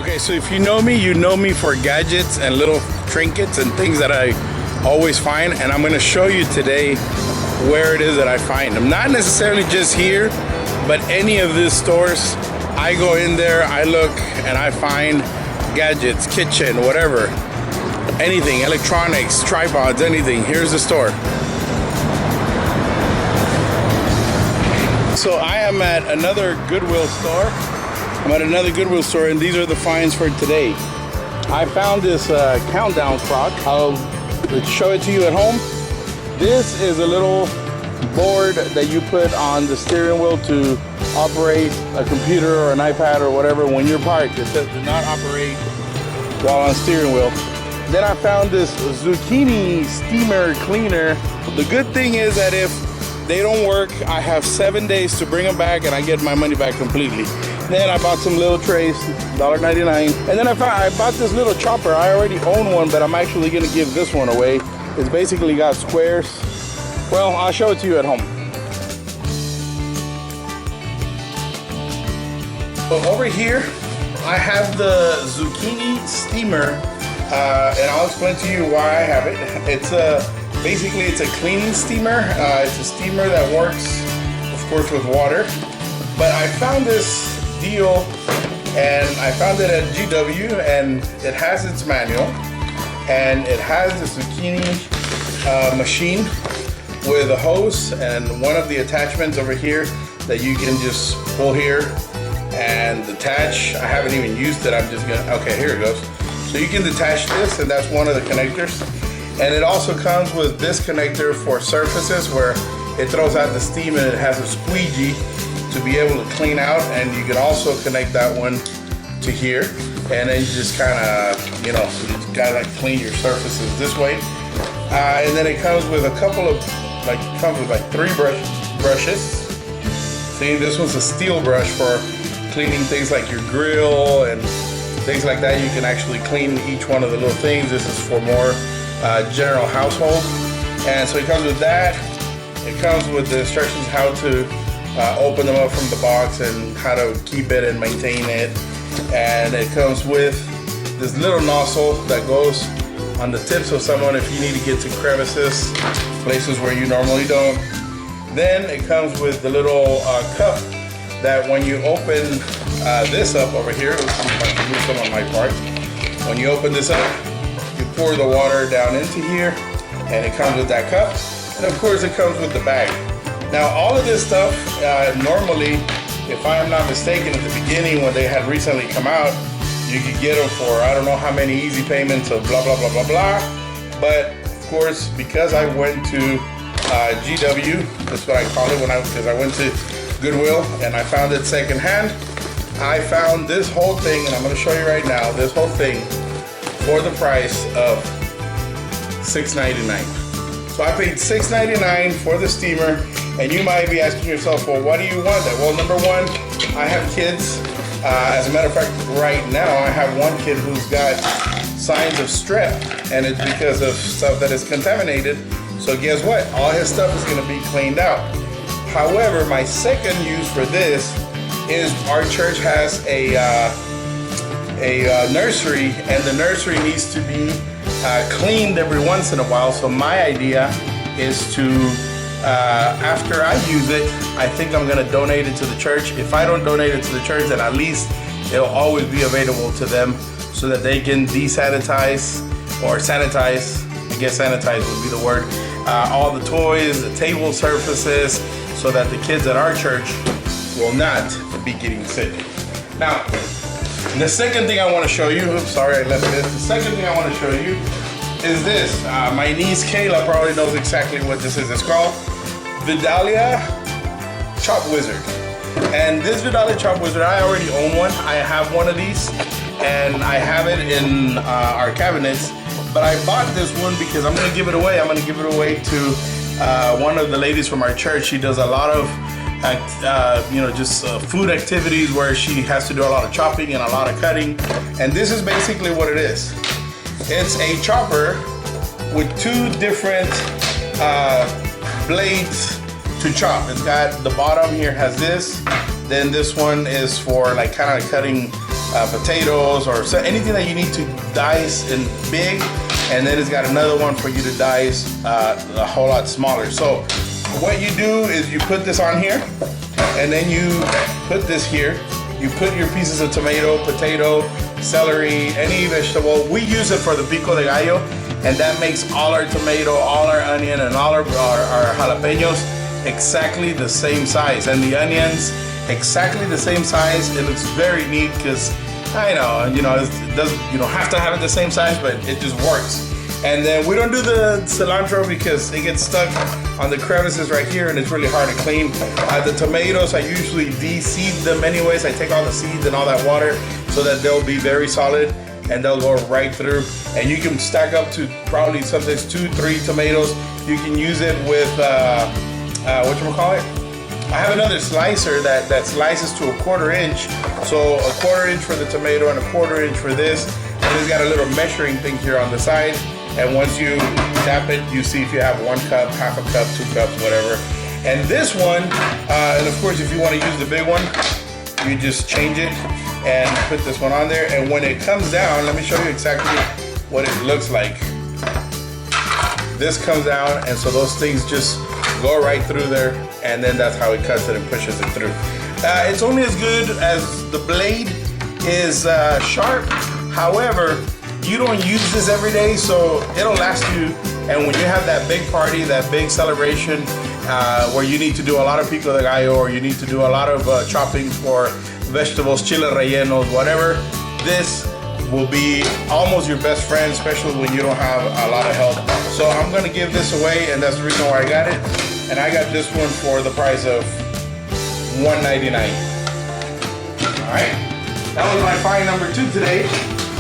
Okay, so if you know me for gadgets and little trinkets and things that I always find, and I'm gonna show you today where it is that I find them. Not necessarily just here, but any of these stores. I go in there, I look, and I find gadgets, kitchen, whatever, anything, electronics, tripods, anything. Here's the store. So I am at another Goodwill store. I'm at another Goodwill store, and these are the finds for today. I found this countdown clock. I'll show it to you at home. This is a little board that you put on the steering wheel to operate a computer or an iPad or whatever when you're parked. It says do not operate while on steering wheel. Then I found this zucchini steamer cleaner. The good thing is that if they don't work, I have 7 days to bring them back and I get my money back completely. Then I bought some little trays, $1.99. And then I bought this little chopper. I already own one, but I'm actually gonna give this one away. It's basically got squares. Well, I'll show it to you at home. So over here, I have the zucchini steamer, and I'll explain to you why I have it. Basically it's a cleaning steamer. It's a steamer that works, of course, with water. But I found this deal, and I found it at GW, and it has its manual, and it has the zucchini machine with a hose and one of the attachments over here that you can just pull here and detach. I haven't even used it. I'm just gonna, okay, here it goes. So you can detach this, and that's one of the connectors. And it also comes with this connector for surfaces where it throws out the steam, and it has a squeegee to be able to clean out. And you can also connect that one to here, and then you just kind of, you know, you just gotta like clean your surfaces this way. And then it comes with a couple of, like, it comes with like 3 brushes. See, this one's a steel brush for cleaning things like your grill and things like that. You can actually clean each one of the little things. This is for more general household. And so it comes with that. It comes with the instructions how to open them up from the box and how to keep it and maintain it. And it comes with this little nozzle that goes on the tips of someone if you need to get to crevices, places where you normally don't. Then it comes with the little cup that when you open this up over here, let's see if I can move some on my part. When you open this up, you pour the water down into here, and it comes with that cup. And of course it comes with the bag. Now all of this stuff, normally, if I am not mistaken, at the beginning when they had recently come out, you could get them for I don't know how many easy payments of blah, blah, blah, blah, blah. But of course, because I went to GW, that's what I call it, because I went to Goodwill and I found it secondhand. I found this whole thing, and I'm gonna show you right now, this whole thing for the price of $6.99. So I paid $6.99 for the steamer, and you might be asking yourself, well, why do you want that? Well, number one, I have kids. As a matter of fact, right now I have one kid who's got signs of strep, and it's because of stuff that is contaminated. So guess what? All his stuff is gonna be cleaned out. However, my second use for this is our church has a nursery, and the nursery needs to be cleaned every once in a while. So my idea is to, after I use it, I think I'm gonna donate it to the church. If I don't donate it to the church, then at least it'll always be available to them so that they can desanitize or sanitize, I guess sanitize would be the word, all the toys, the table surfaces, so that the kids at our church will not be getting sick. Now, the second thing I want to show you, oops, sorry I left this. The second thing I want to show you is this. My niece Kayla probably knows exactly what this is. It's called Vidalia Chop Wizard. And this Vidalia Chop Wizard, I already own one. I have one of these, and I have it in our cabinets. But I bought this one because I'm gonna give it away. I'm gonna give it away to one of the ladies from our church. She does a lot of food activities where she has to do a lot of chopping and a lot of cutting. And this is basically what it is. It's a chopper with 2 different blades to chop. It's got the bottom here has this, then this one is for like kind of cutting potatoes or anything that you need to dice in big, and then it's got another one for you to dice a whole lot smaller. So what you do is you put this on here, and then you put this here. You put your pieces of tomato, potato, celery, any vegetable. We use it for the pico de gallo, and that makes all our tomato, all our onion, and all our jalapenos exactly the same size, and the onions exactly the same size. It looks very neat because I know, it doesn't, you don't have to have it the same size, but it just works. And then we don't do the cilantro because it gets stuck on the crevices right here and it's really hard to clean. The tomatoes, I usually de-seed them anyways. I take all the seeds and all that water so that they'll be very solid and they'll go right through. And you can stack up to probably sometimes 2-3 tomatoes. You can use it with, whatchamacallit? I have another slicer that slices to a 1/4 inch. So a 1/4 inch for the tomato and a 1/4 inch for this. And it's got a little measuring thing here on the side. And once you tap it, you see if you have 1 cup, half a cup, 2 cups, whatever. And this one, and of course, if you want to use the big one, you just change it and put this one on there. And when it comes down, let me show you exactly what it looks like. This comes down, and so those things just go right through there, and then that's how it cuts it and pushes it through. It's only as good as the blade is sharp. However, you don't use this every day, so it'll last you. And when you have that big party, that big celebration, where you need to do a lot of pico de gallo, or you need to do a lot of choppings for vegetables, chile rellenos, whatever, this will be almost your best friend, especially when you don't have a lot of help. So I'm gonna give this away, and that's the reason why I got it. And I got this one for the price of $1.99. All right, that was my find number 2 today.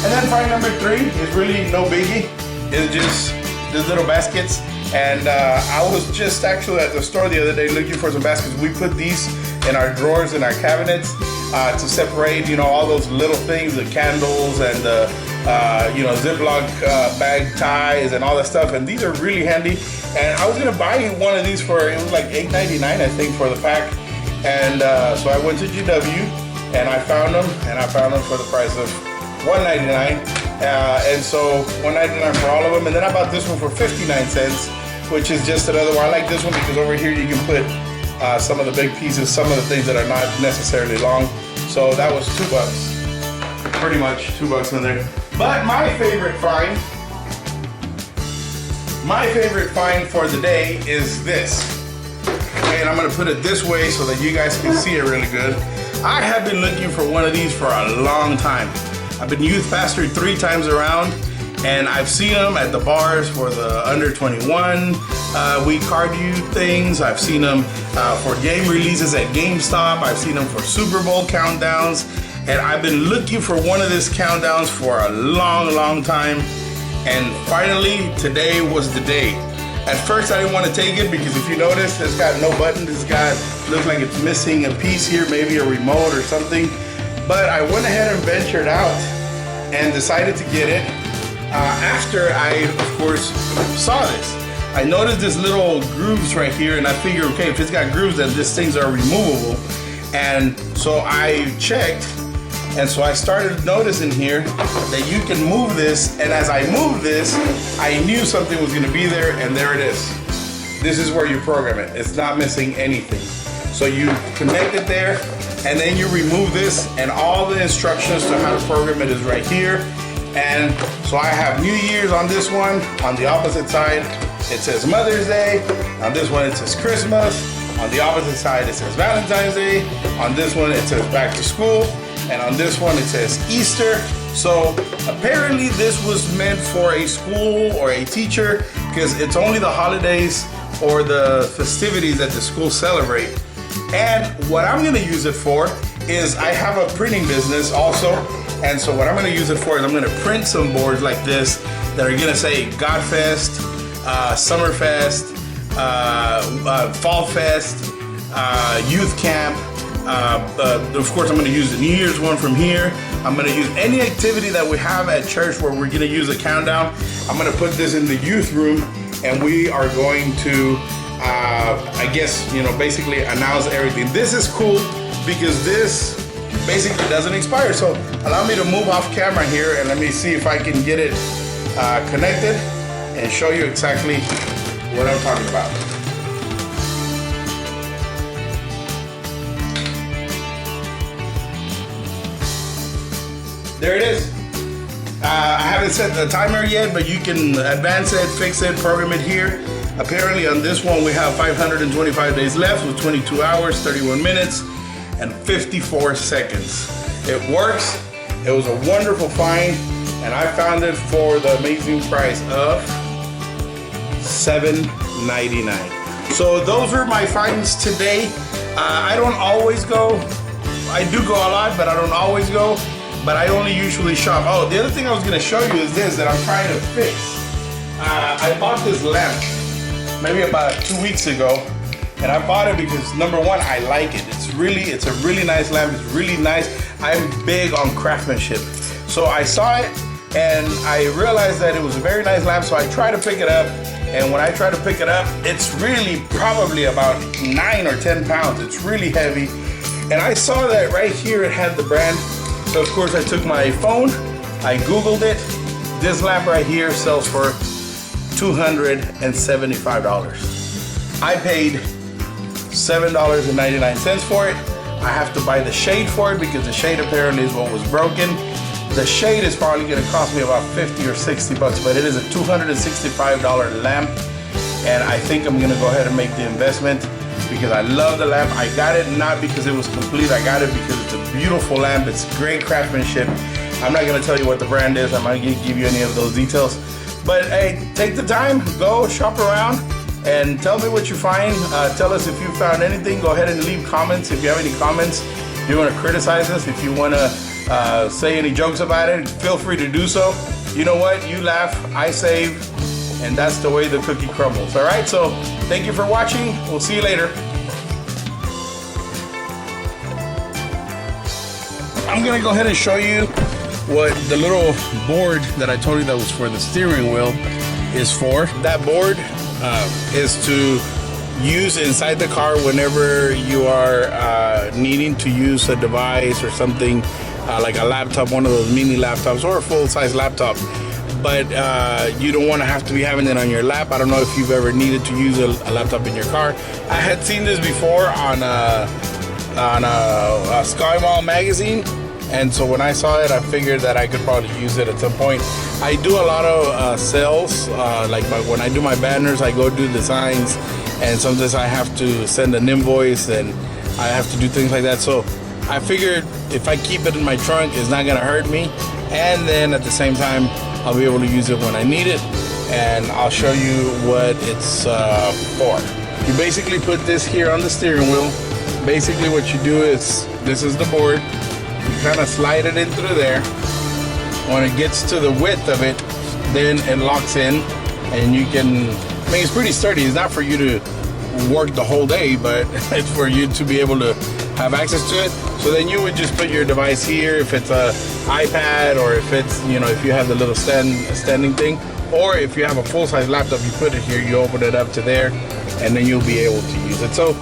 And then find number 3 is really no biggie. It's just these little baskets. And I was just actually at the store the other day looking for some baskets. We put these in our drawers, in our cabinets, to separate, all those little things, the candles and the, Ziploc bag ties and all that stuff. And these are really handy. And I was gonna buy one of these for, it was like $8.99, I think, for the pack. And so I went to GW and I found them, for the price of $1.99, and so $1.99 for all of them. And then I bought this one for 59 cents, which is just another one. I like this one because over here you can put some of the big pieces, some of the things that are not necessarily long. So that was $2, pretty much $2 in there. But my favorite find for the day is this. Okay, and I'm gonna put it this way so that you guys can see it really good. I have been looking for one of these for a long time. I've been youth pastor 3 times around, and I've seen them at the bars for the under 21 we card you things. I've seen them for game releases at GameStop. I've seen them for Super Bowl countdowns, and I've been looking for one of these countdowns for a long time. And finally, today was the day. At first, I didn't want to take it because if you notice, it's got no button. It's got, looks like it's missing a piece here, maybe a remote or something. But I went ahead and ventured out and decided to get it after I, of course, saw this. I noticed this little grooves right here, and I figured, okay, if it's got grooves, then these things are removable. And so I checked, and so I started noticing here that you can move this, and as I moved this, I knew something was gonna be there, and there it is. This is where you program it. It's not missing anything. So you connect it there, and then you remove this, and all the instructions to how to program it is right here. And so I have New Year's on this one. On the opposite side, it says Mother's Day. On this one, it says Christmas. On the opposite side, it says Valentine's Day. On this one, it says Back to School. And on this one, it says Easter. So apparently this was meant for a school or a teacher because it's only the holidays or the festivities that the schools celebrate. And what I'm gonna use it for is I have a printing business also. And so what I'm gonna use it for is I'm gonna print some boards like this that are gonna say Godfest, Summerfest, Fall Fest, Youth Camp. Of course, I'm gonna use the New Year's one from here. I'm gonna use any activity that we have at church where we're gonna use a countdown. I'm gonna put this in the youth room, and we are going to I guess, basically announce everything. This is cool because this basically doesn't expire. So allow me to move off camera here and let me see if I can get it connected and show you exactly what I'm talking about. There it is. I haven't set the timer yet, but you can advance it, fix it, program it here. Apparently on this one we have 525 days left with 22 hours, 31 minutes, and 54 seconds. It works. It was a wonderful find, and I found it for the amazing price of $7.99. So those are my finds today. I don't always go. I do go a lot, but I don't always go. But I only usually shop. Oh, the other thing I was gonna show you is this that I'm trying to fix. I bought this lamp maybe about 2 weeks ago, and I bought it because number one, I like it. It's a really nice lamp. It's really nice. I'm big on craftsmanship. So I saw it and I realized that it was a very nice lamp, so I tried to pick it up. And when I try to pick it up, it's really probably about 9 or 10 pounds. It's really heavy. And I saw that right here it had the brand. So of course I took my phone, I Googled it. This lamp right here sells for $275. I paid $7.99 for it. I have to buy the shade for it because the shade apparently is what was broken. The shade is probably gonna cost me about 50 or 60 bucks, but it is a $265 lamp. And I think I'm gonna go ahead and make the investment because I love the lamp. I got it not because it was complete, I got it because it's a beautiful lamp. It's great craftsmanship. I'm not gonna tell you what the brand is. I'm not gonna give you any of those details. But hey, take the time, go shop around and tell me what you find. Tell us if you found anything. Go ahead and leave comments if you have any comments. If you wanna criticize us, if you wanna say any jokes about it, feel free to do so. You know what, you laugh, I save, and that's the way the cookie crumbles. All right, so thank you for watching. We'll see you later. I'm gonna go ahead and show you what the little board that I told you that was for the steering wheel is for. That board is to use inside the car whenever you are needing to use a device or something like a laptop, one of those mini laptops or a full-size laptop. But you don't want to have to be having it on your lap. I don't know if you've ever needed to use a laptop in your car. I had seen this before on a Sky Mall magazine, and so when I saw it, I figured that I could probably use it at some point. I do a lot of sales, like when I do my banners, I go do designs, and sometimes I have to send an invoice and I have to do things like that. So I figured if I keep it in my trunk, it's not gonna hurt me, and then at the same time, I'll be able to use it when I need it, and I'll show you what it's for. You basically put this here on the steering wheel. Basically what you do is, this is the board. You kind of slide it in through there. When it gets to the width of it, then it locks in, and you can, I mean, it's pretty sturdy. It's not for you to work the whole day, but it's for you to be able to have access to it. So then you would just put your device here, if it's a iPad, or if it's, you know, if you have the little standing thing, or if you have a full-size laptop, you put it here, you open it up to there, and then you'll be able to use it. So